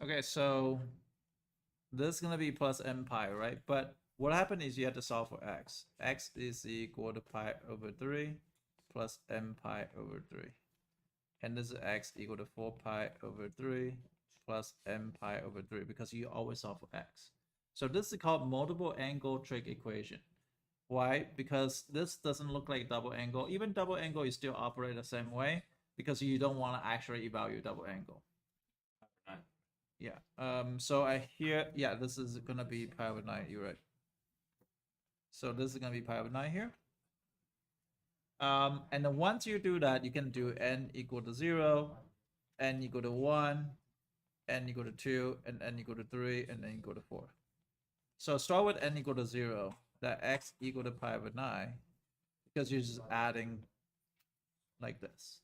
Okay, so this is gonna be plus m pi, right? But what happened is you have to solve for x. X is equal to pi over 3 plus m pi over 3. And this is x equal to 4 pi over 3 plus m pi over 3 because you always solve for x. So this is called multiple angle trig equation. Why? Because this doesn't look like double angle. Even double angle, you still operate the same way because you don't want to actually evaluate double angle. Yeah. So I hear, yeah, this is gonna be pi over 9. You're right. So this is gonna be pi over 9 here. And then once you do that, you can do n equal to 0, n equal to 1, n equal to 2, and n equal to 3, and n equal to 4. So start with n equal to 0, that x equal to pi over 9, because you're just adding like this.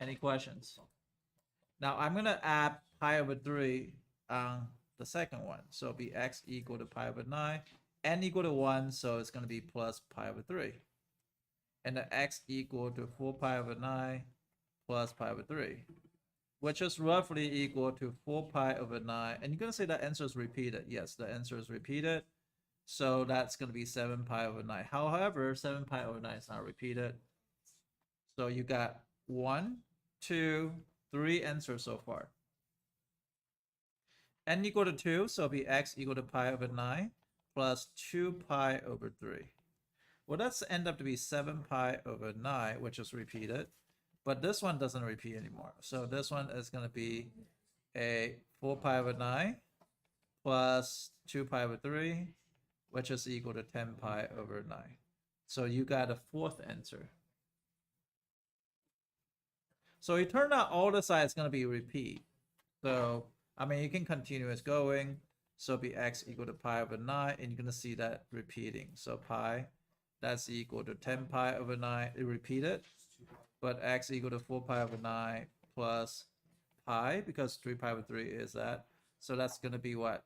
Any questions? Now I'm gonna add pi over 3 on the second one. So it'll be x equal to pi over 9, n equal to 1, so it's gonna be plus pi over 3. And the x equal to 4 pi over 9 plus pi over 3, which is roughly equal to 4 pi over 9. And you're going to say that answer is repeated. Yes, the answer is repeated. So that's going to be 7 pi over 9. However, 7 pi over 9 is not repeated. So you got 1, 2, 3 answers so far. N equal to 2, so it'll be x equal to pi over 9 plus 2 pi over 3. Well, that's end up to be 7 pi over 9, which is repeated. But this one doesn't repeat anymore. So this one is going to be a 4 pi over 9 plus 2 pi over 3, which is equal to 10 pi over 9. So you got a fourth answer. So it turned out all the sides going to be repeat. So, I mean, you can continue as going. So it'll be x equal to pi over 9, and you're going to see that repeating. So pi, that's equal to 10 pi over 9. It repeated. But x equal to 4 pi over 9 plus pi, because 3 pi over 3 is that. So that's going to be what?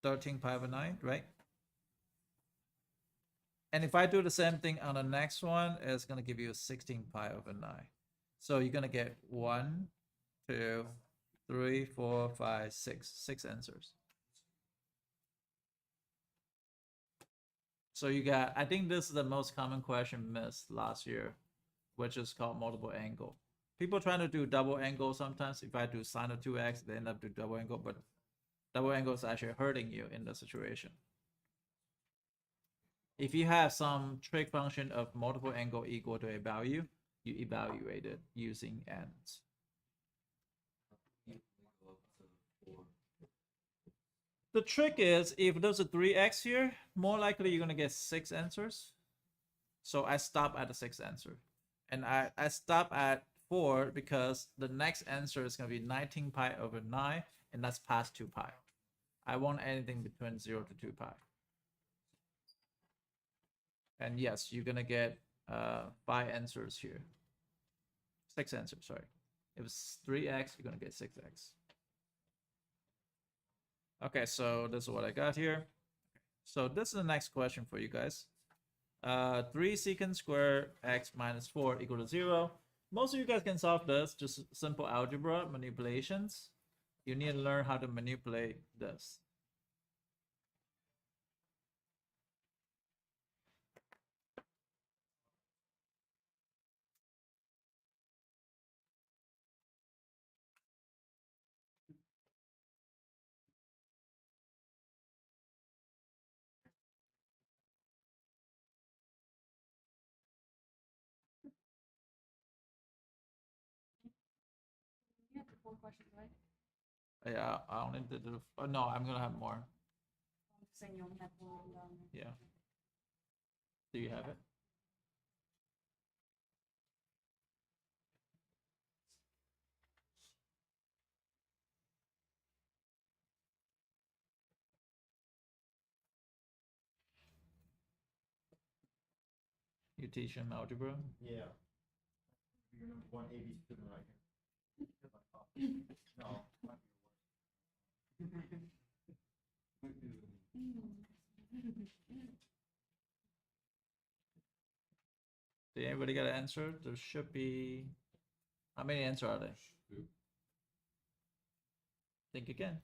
13 pi over 9, right? And if I do the same thing on the next one, it's going to give you 16 pi over 9. So you're going to get 1, 2, 3, 4, 5, 6. 6 answers. So you got, I think this is the most common question missed last year, which is called multiple angle. People trying to do double angle sometimes. If I do sine of 2x, they end up doing double angle, but double angle is actually hurting you in the situation. If you have some trig function of multiple angle equal to a value, you evaluate it using ends. The trick is, if there's a 3x here, more likely you're going to get 6 answers. So I stop at the 6th answer. And I stop at 4 because the next answer is going to be 19 pi over 9, and that's past 2 pi. I want anything between 0 to 2 pi. And yes, you're going to get 5 answers here. 6 answers, sorry. If it's 3x, you're going to get 6x. Okay, so this is what I got here. So this is the next question for you guys. 3 secant squared x minus 4 equal to 0. Most of you guys can solve this, just simple algebra manipulations. You need to learn how to manipulate this. You have the 4 questions, right? Yeah, I only did the, oh no, I'm gonna have more. I'm just saying you only have 4 written down there. Yeah. Do you have it? You teach him algebra? Yeah. You're one AB student right here. No. Did anybody get an answer? There should be How many answers are there? Two. Think again.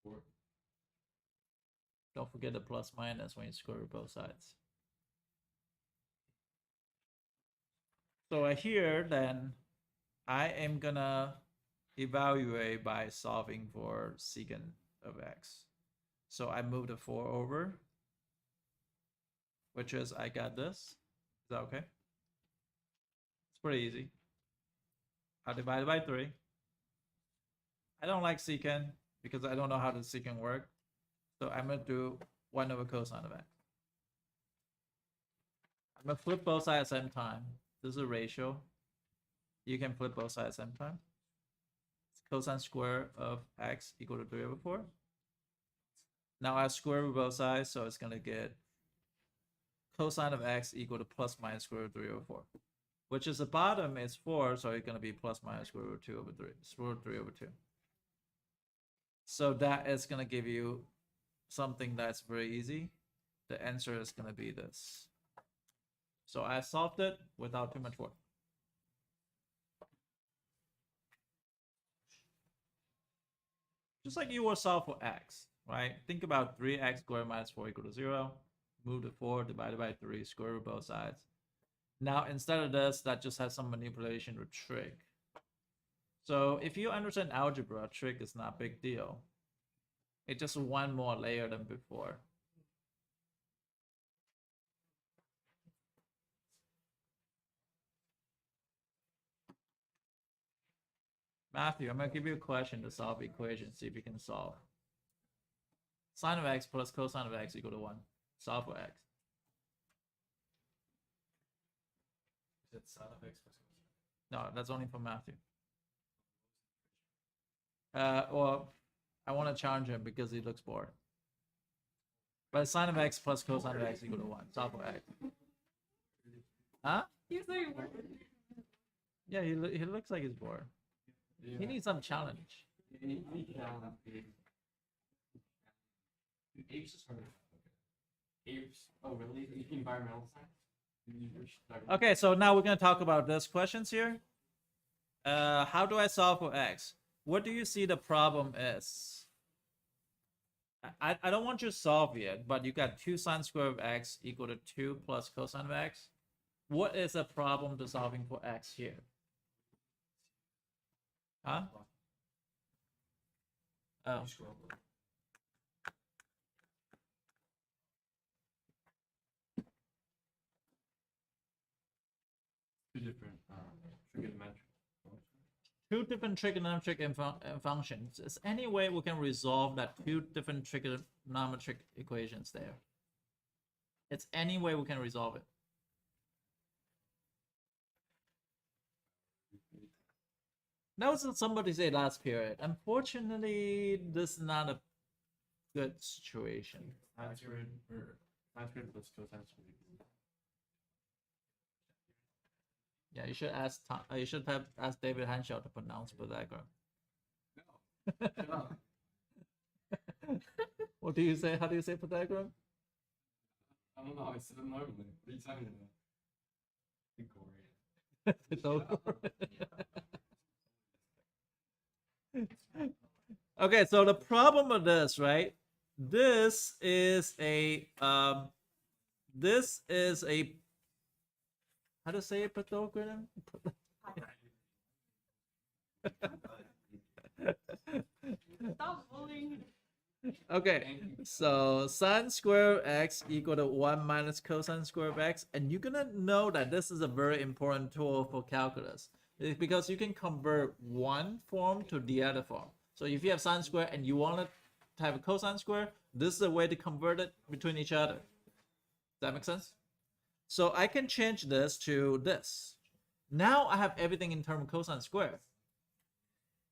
Four. Don't forget the plus minus when you square root both sides. So here, then, I am gonna evaluate by solving for secant of x. So I move the 4 over, which is I got this. Is that okay? It's pretty easy. I divide it by 3. I don't like secant because I don't know how the secant work. So I'm gonna do 1 over cosine of x. I'm gonna flip both sides at the same time. This is a ratio. You can flip both sides at the same time. Cosine square of x equal to 3 over 4. Now I square root both sides, so it's gonna get cosine of x equal to plus minus square root 3 over 4. Which is the bottom is 4, so it's gonna be plus minus square root 2 over 3. Square root 3 over 2. So that is gonna give you something that's very easy. The answer is gonna be this. So I solved it without too much work. Just like you will solve for x, right? Think about 3x squared minus 4 equal to 0. Move the 4 divided by 3, square root both sides. Now, instead of this, that just has some manipulation with trig. So if you understand algebra, trig is not a big deal. It's just one more layer than before. Matthew, I'm going to give you a question to solve the equation. See if you can solve. Sine of x plus cosine of x equal to 1. Solve for x. Is it sine of x plus cosine? No, that's only for Matthew. Well, I want to challenge him because he looks bored. But sine of x plus cosine of x equal to 1. Solve for x. Huh? He's like, what? Yeah, he looks like he's bored. Yeah. He needs some challenge. Apes is hard. Apes. Oh, really? Environmental science? Okay, so now we're going to talk about these questions here. How do I solve for x? What do you see the problem is? I don't want you to solve yet, but you got 2 sine square of x equal to 2 plus cosine of x. What is the problem to solving for x here? Huh? Oh. You scroll. Two different trigonometric. Two different trigonometric functions. Is any way we can resolve that 2 different trigonometric equations there? It's any way we can resolve it. That was what somebody said last period. Unfortunately, this is not a good situation. Sine squared or sine squared plus cosine squared. Yeah, you should ask. You should have asked David Henshaw to pronounce Pythagoras. No. Shut up. What do you say? How do you say Pythagoras? I don't know. I said it normally. What are you talking about? Okay, so the problem with this, right? This is a how to say it, Pythagorean? Stop bullying. Okay, so sine square of x equal to 1 minus cosine square of x, and you're gonna know that this is a very important tool for calculus. It's because you can convert one form to the other form. So if you have sine square and you want to have a cosine square, this is a way to convert it between each other. Does that make sense? So I can change this to this. Now I have everything in terms of cosine square.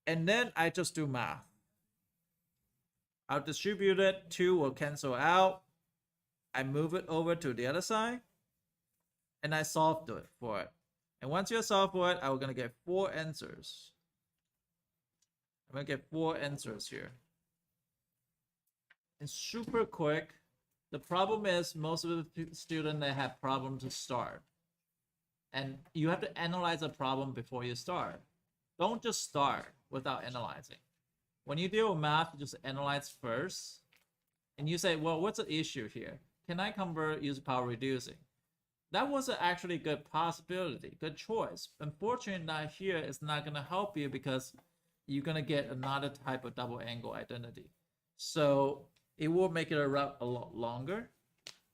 And then I just do math. I'll distribute it. 2 will cancel out. I move it over to the other side. And I solve it for it. And once you solve for it, I'm going to get 4 answers. I'm going to get 4 answers here. It's super quick. The problem is most of the students they have problem to start, and you have to analyze a problem before you start. Don't just start without analyzing. When you deal with math, you just analyze first, and you say, well, what's the issue here? Can I convert using power reducing? That was actually a good possibility, good choice. Unfortunately, not here is not going to help you because you're going to get another type of double angle identity. So it will make it a lot longer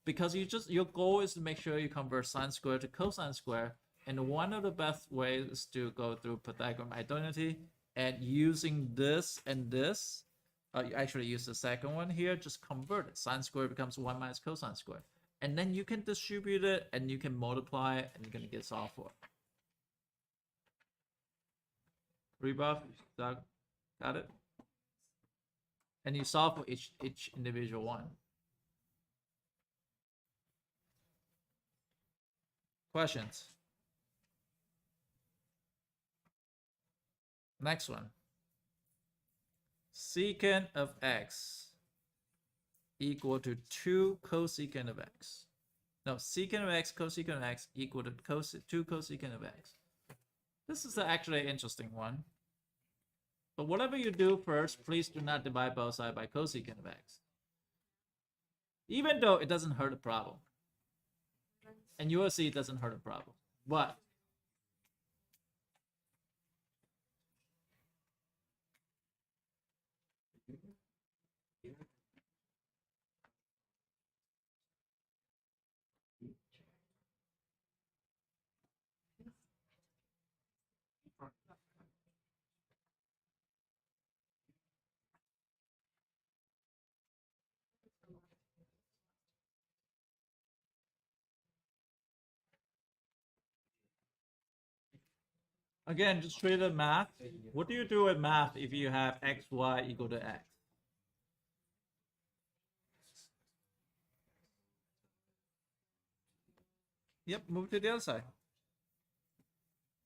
because your goal is to make sure you convert sine square to cosine square. And one of the best ways is to go through Pythagorean identity and using this and this. You actually use the second one here, just convert it. Sine square becomes 1 minus cosine square. And then you can distribute it and you can multiply it and you're gonna get solved for it. Rebuff, got it? And you solve for each individual one. Questions? Next one. Secant of x equal to 2 cosecant of x. No, secant of x, cosecant of x equal to 2 cosecant of x. This is actually an interesting one. But whatever you do first, please do not divide both sides by cosecant of x. Even though it doesn't hurt the problem. And you will see it doesn't hurt the problem. But again, just treat it math. What do you do with math if you have x, y equal to x? Yep, move to the other side.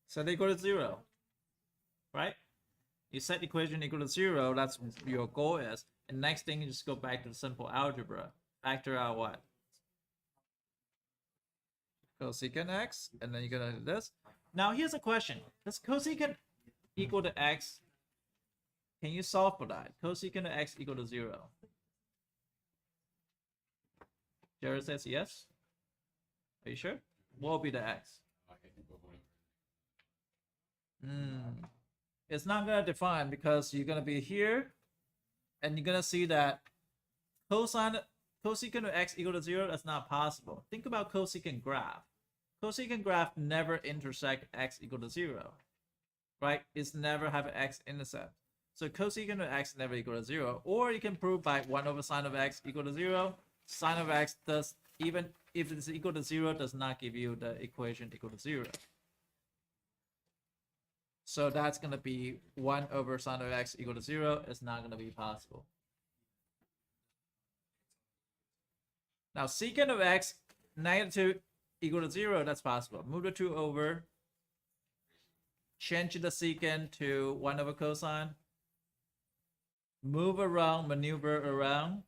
Set equal to 0. Right? You set the equation equal to 0, that's your goal is. And next thing, you just go back to the simple algebra. Factor out what? Cosecant x, and then you're gonna do this. Now here's a question. Does cosecant equal to x? Can you solve for that? Cosecant of x equal to 0. Jared says yes. Are you sure? What will be the x? It's not gonna define because you're gonna be here, and you're gonna see that cosecant of x equal to 0. That's not possible. Think about cosecant graph. Cosecant graph never intersect x equal to 0, right? It's never have an x-intercept. So cosecant of x never equal to 0. Or you can prove by 1 over sine of x equal to 0. Sine of x does, even if it's equal to 0, does not give you the equation equal to 0. So that's going to be 1 over sine of x equal to 0. It's not going to be possible. Now secant of x negative equal to 0, that's possible. Move the 2 over. Change the secant to 1 over cosine. Move around, maneuver around.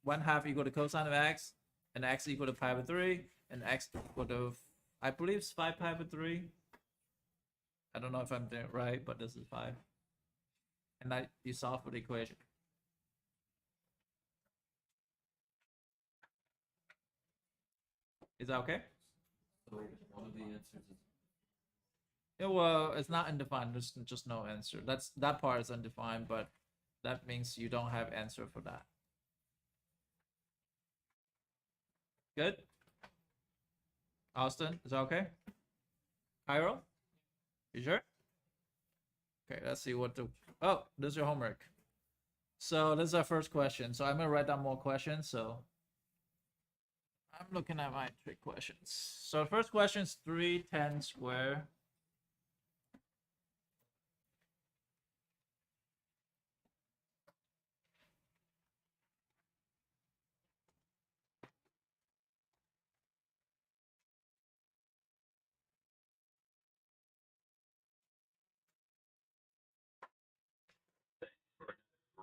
1/2 equal to cosine of x. And x equal to pi over 3. And x equal to, I believe it's 5 pi over 3. I don't know if I'm doing it right, but this is 5. And you solve for the equation. Is that okay? So one of the answers is Yeah, well, it's not undefined. There's just no answer. That part is undefined, but that means you don't have answer for that. Good. Austin, is that okay? Cairo, you sure? Okay, let's see what to. Oh, this is your homework. So this is our first question. So I'm gonna write down more questions. So I'm looking at my trick questions. So the first question is 310 square.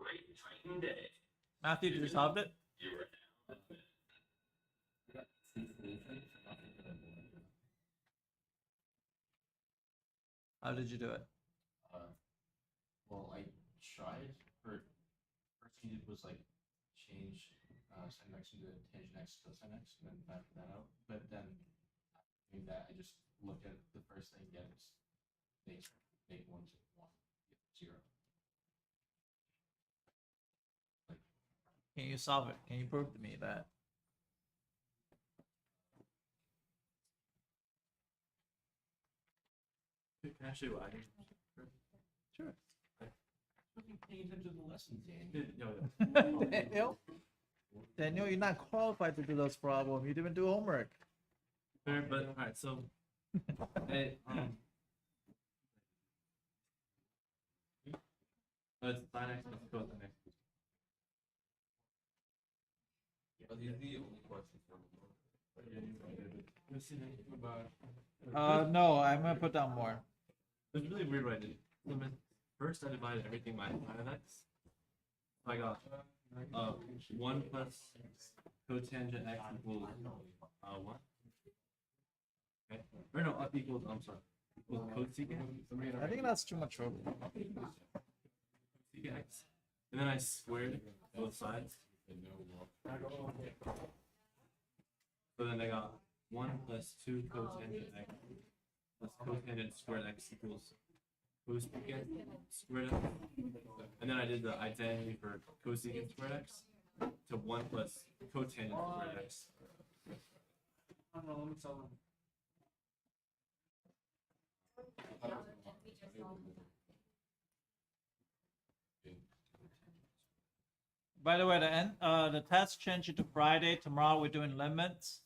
great training day. Matthew, did you solve it? You were How did you do it? Well, I tried for first thing I did was like change sin x into tangent x cosine x and then back that out. But then doing that, I just looked at the first thing, get it's make 1 to 1, 0. Can you solve it? Can you prove to me that? Can I show you what I did? Sure. Fucking paying attention to the lessons. Daniel, Daniel, you're not qualified to do those problems. You didn't do homework. Fair, but alright, so I, it's sin x plus cosine x. Are these the only questions for No, I'm gonna put down more. It's really weird what I did. First, I divided everything by sin of x. I got 1 plus cotangent x equals 1. Okay. Or no, equals, I'm sorry, equals cosecant. I think that's too much trouble. Cosecant x. And then I squared both sides. So then I got 1 plus 2 cotangent x plus cotangent squared x equals cosecant squared x. And then I did the identity for cosecant squared x to 1 plus cotangent squared x. I don't know, let me tell them. By the way, the test changed to Friday. Tomorrow we're doing limits.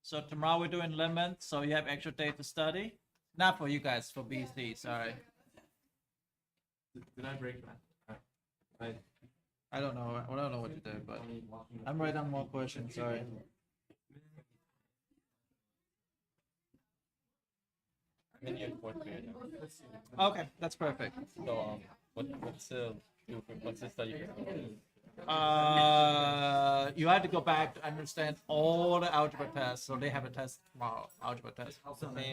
So tomorrow we're doing limits. So you have extra day to study. Not for you guys, for BC. Sorry. Did I break that? I don't know. I don't know what you did, but I'm writing down more questions. Sorry. And you have fourth period now. Okay, that's perfect. So what's the study group? You have to go back to understand all the algebra tests. So they have a test tomorrow, algebra test.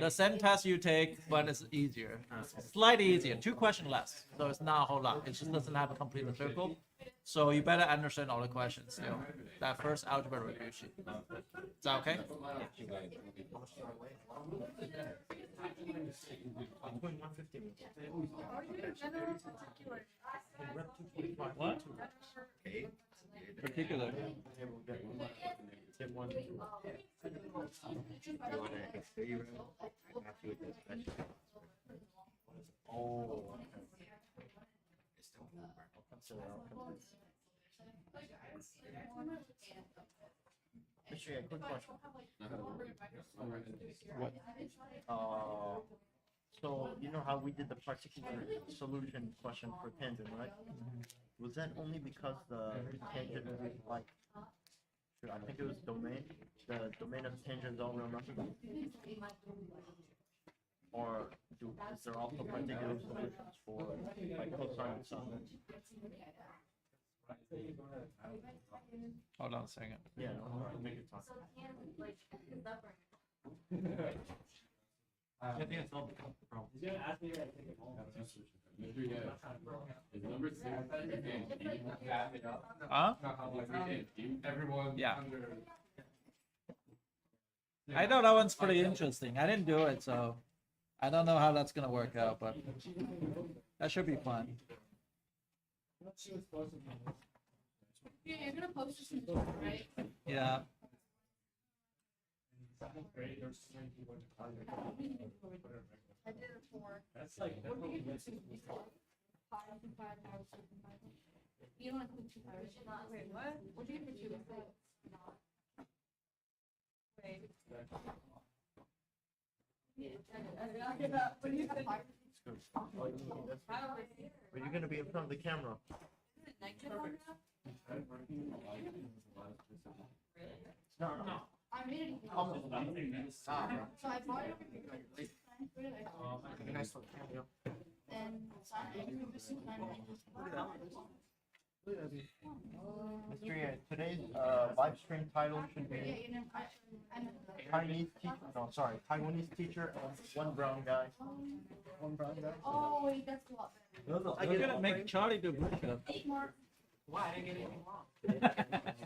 The same test you take, but it's easier, slightly easier. 2 questions less, so it's not a whole lot. It just doesn't have a complete circle. So you better understand all the questions still. That first algebra review sheet. Is that okay? What? Particular. Actually, a quick question. What? So you know how we did the particular solution question for tangent, right? Was that only because the tangent, like, I think it was domain, the domain of tangent is all real numbers? Or is there also particular solutions for like cosine and sine? Hold on a second. Yeah, no, make it talk. I think I solved the problem. He's gonna ask me to take it home. Is number 6 Huh? everyone Yeah. under I know that one's pretty interesting. I didn't do it, so I don't know how that's gonna work out, but that should be fun. Yeah, you're gonna post this in the chat, right? Yeah. I did it for. that's like What did you get? 5, 5, 5. You don't include 2 powers. Wait, what? What did you get for 2? Wait. What do you get? But you're gonna be in front of the camera. No, no. I made it. So I bought it. And Mr. Yan, today's live stream title should be Chinese teacher. No, sorry, Taiwanese teacher and one brown guy. One brown guy. Oh, wait, that's a lot better. I gotta make Charlie do push-up. Why? I didn't get anything wrong.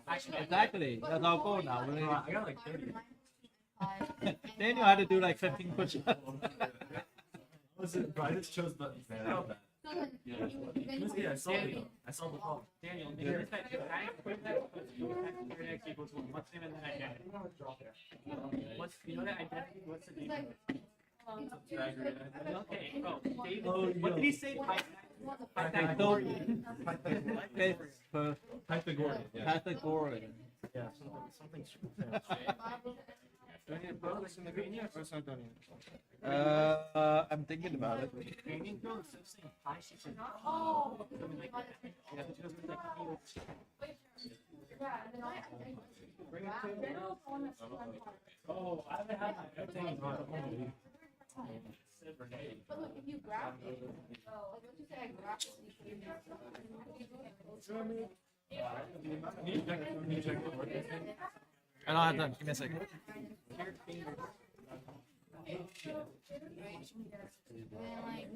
Actually, Exactly. That's our goal now. We're gonna- I got like 30. Daniel had to do like 15 push-ups. Listen, bro, I just chose the. Yeah, I saw the. I saw the call. Daniel, because I quit that your next equals one. What's the name of that identity? What's you know that identity? What's the name of it? Okay. Oh, David. What did he say? Pythagorean. Pythagorean. Yeah. Pythagorean. Yeah, something super fancy. Do I need to put this in the green yet, or it's not done I'm thinking about it. yet? Green girl instead of saying pie, she said Oh. something like that. Yeah, but she doesn't like Bring it to Oh, I haven't had my everything on home. But look, if you grab it, like let's just say I grab it. I don't have time. Give me a second. Then like,